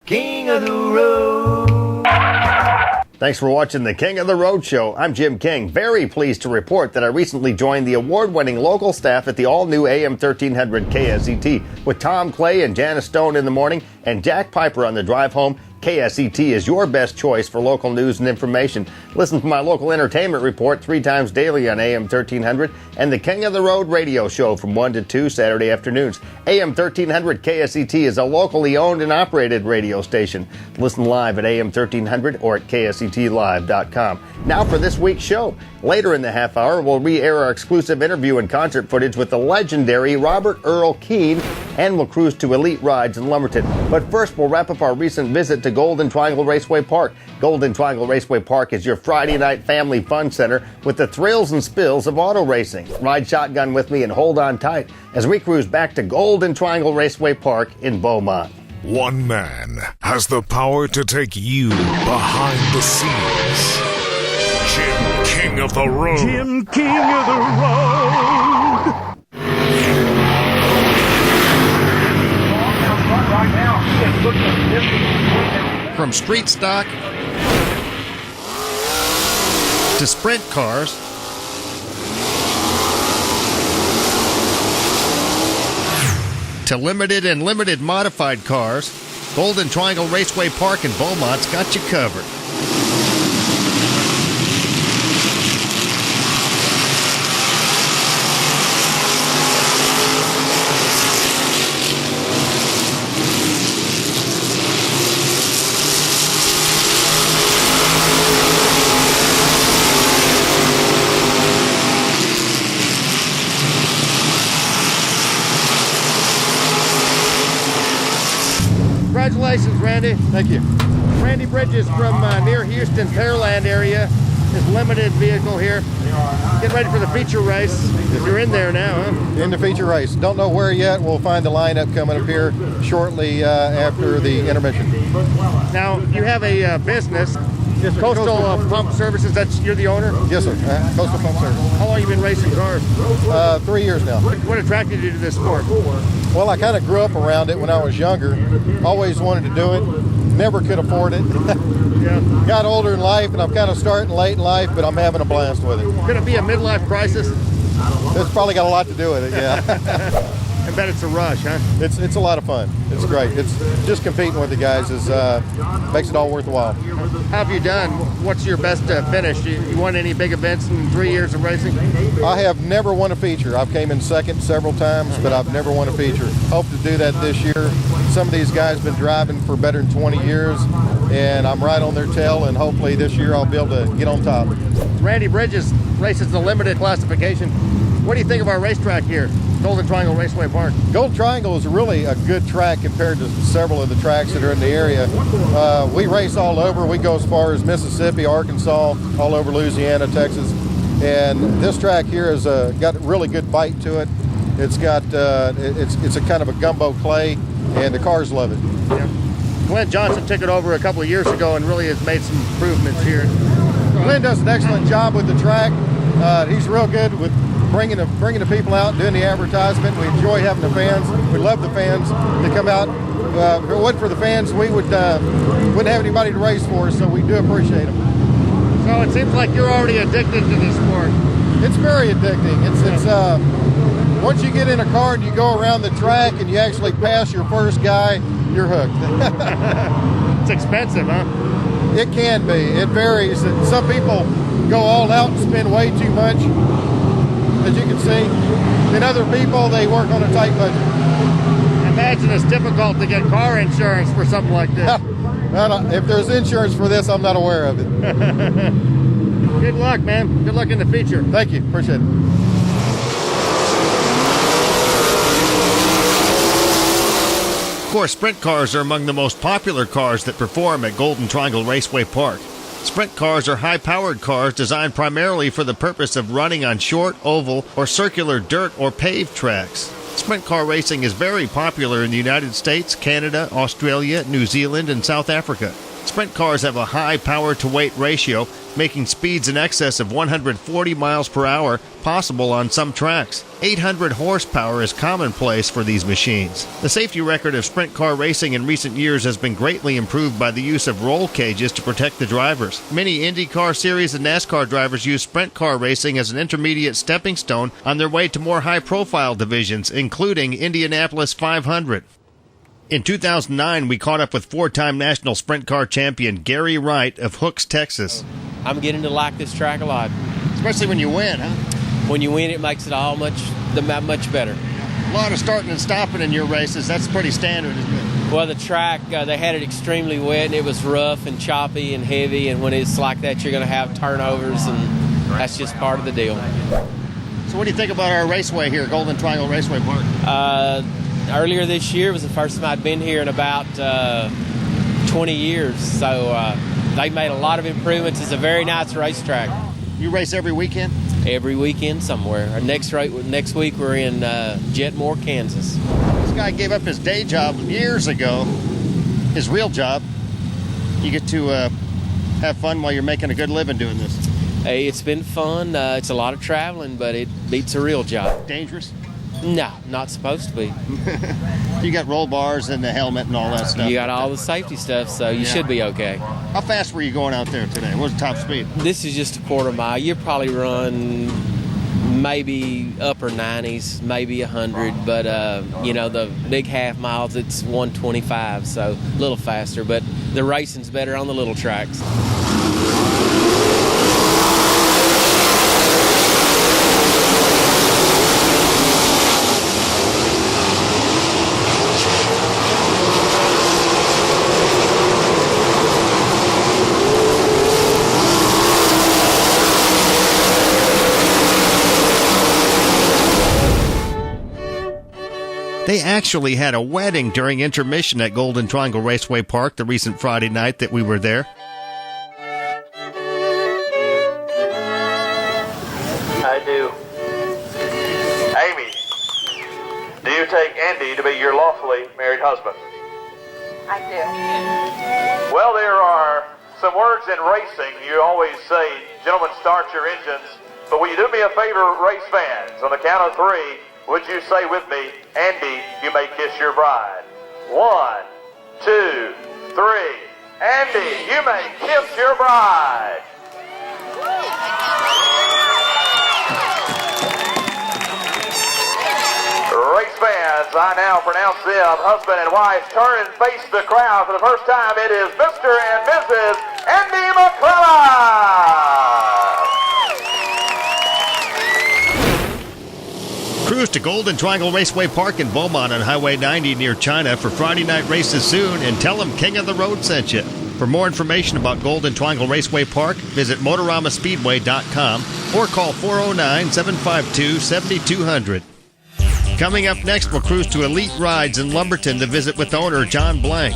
King of the Road. Thanks for watching the King of the Road Show. I'm Jim King. Very pleased to report that I recently joined the award-winning local staff at the all-new AM 1300 KSET with Tom Clay and Janice Stone in the morning and Jack Piper on the drive home. KSET is your best choice for local news and information. Listen to my local entertainment report 3 times daily on AM 1300 and the King of the Road radio show from 1 to 2 Saturday afternoons. AM 1300 KSET is a locally owned and operated radio station. Listen live at AM 1300 or at KSETlive.com. Now for this week's show. Later in the half hour, we'll re-air our exclusive interview and concert footage with the legendary Robert Earl Keane, and we'll cruise to Elite Rides in Lumberton. But first, we'll wrap up our recent visit to Golden Triangle Raceway Park. Golden Triangle Raceway Park is your Friday night family fun center with the thrills and spills of auto racing. Ride shotgun with me and hold on tight as we cruise back to Golden Triangle Raceway Park in Beaumont. One man has the power to take you behind the scenes. Jim King of the Road. Jim King of the Road. From street stock to sprint cars to limited and limited modified cars, Golden Triangle Raceway Park in Beaumont's got you covered. Congratulations, Randy. Thank you. Randy Bridges from near Houston, Pearland area. His limited vehicle here. Get ready for the feature race. You're in there now, huh? In the feature race. Don't know where yet. We'll find the lineup coming up here shortly after the intermission. Now, you have a business, Yes, sir. Coastal Pump Services. You're the owner? Yes, sir. Coastal Pump Service. How long have you been racing cars? 3 years now. What attracted you to this sport? Well, I kind of grew up around it when I was younger. Always wanted to do it. Never could afford it. Yeah. Got older in life, and I'm kind of starting late in life, but I'm having a blast with it. Could it be a midlife crisis? It's probably got a lot to do with it, yeah. I bet it's a rush, huh? It's a lot of fun. It's great. It's just competing with the guys makes it all worthwhile. How have you done? What's your best finish? You won any big events in 3 years of racing? I have never won a feature. I've came in second several times, but I've never won a feature. Hope to do that this year. Some of these guys have been driving for better than 20 years, and I'm right on their tail, and hopefully this year I'll be able to get on top. Randy Bridges races the limited classification. What do you think of our racetrack here, Golden Triangle Raceway Park? Golden Triangle is really a good track compared to several of the tracks that are in the area. We race all over. We go as far as Mississippi, Arkansas, all over Louisiana, Texas. And this track here has got a really good bite to it. It's got it's a kind of a gumbo clay, and the cars love it. Yeah. Glenn Johnson took it over a couple of years ago and really has made some improvements here. Glenn does an excellent job with the track. He's real good with bringing the people out, doing the advertisement. We enjoy having the fans. We love the fans to come out. If it wasn't for the fans, we wouldn't have anybody to race for, so we do appreciate them. So it seems like you're already addicted to this sport. It's very addicting. It's once you get in a car and you go around the track and you actually pass your first guy, you're hooked. It's expensive, huh? It can be. It varies. And some people go all out and spend way too much, as you can see. And other people, they work on a tight budget. I imagine it's difficult to get car insurance for something like this. If there's insurance for this, I'm not aware of it. Good luck, man. Good luck in the feature. Thank you. Appreciate it. Of course, sprint cars are among the most popular cars that perform at Golden Triangle Raceway Park. Sprint cars are high-powered cars designed primarily for the purpose of running on short, oval, or circular dirt or paved tracks. Sprint car racing is very popular in the United States, Canada, Australia, New Zealand, and South Africa. Sprint cars have a high power-to-weight ratio, making speeds in excess of 140 miles per hour possible on some tracks. 800 horsepower is commonplace for these machines. The safety record of sprint car racing in recent years has been greatly improved by the use of roll cages to protect the drivers. Many IndyCar Series and NASCAR drivers use sprint car racing as an intermediate stepping stone on their way to more high-profile divisions, including Indianapolis 500. In 2009, we caught up with four-time national sprint car champion Gary Wright of Hooks, Texas. I'm getting to like this track a lot. Especially when you win, huh? When you win, it makes it all much better. A lot of starting and stopping in your races. That's pretty standard, isn't it? Well, the track, they had it extremely wet, and it was rough and choppy and heavy, and when it's like that, you're going to have turnovers, and that's just part of the deal. So what do you think about our raceway here, Golden Triangle Raceway Park? Earlier this year was the first time I'd been here in about 20 years, so they made a lot of improvements. It's a very nice racetrack. You race every weekend? Every weekend somewhere. Our next week we're in Jetmore, Kansas. This guy gave up his day job years ago, his real job. You get to have fun while you're making a good living doing this. Hey, it's been fun. It's a lot of traveling, but it beats a real job. Dangerous? No, not supposed to be. You got roll bars and the helmet and all that stuff. You got all the safety stuff, so you should be okay. How fast were you going out there today? What was the top speed? This is just a quarter mile. You probably run maybe upper 90s, maybe 100, but the big half miles, it's 125, so a little faster, but the racing's better on the little tracks. They actually had a wedding during intermission at Golden Triangle Raceway Park the recent Friday night that we were there. I do. Amy, do you take Andy to be your lawfully married husband? I do. Well, there are some words in racing. You always say, gentlemen, start your engines. But will you do me a favor, race fans? On the count of three, would you say with me, Andy, you may kiss your bride? 1, 2, 3. Andy, you may kiss your bride. Race fans, I now pronounce them husband and wife. Turn and face the crowd for the first time. It is Mr. and Mrs. Andy McClellan. Cruise to Golden Triangle Raceway Park in Beaumont on Highway 90 near China for Friday night races soon, and tell them King of the Road sent you. For more information about Golden Triangle Raceway Park, visit MotoramaSpeedway.com or call 409-752-7200. Coming up next, we'll cruise to Elite Rides in Lumberton to visit with owner John Blank.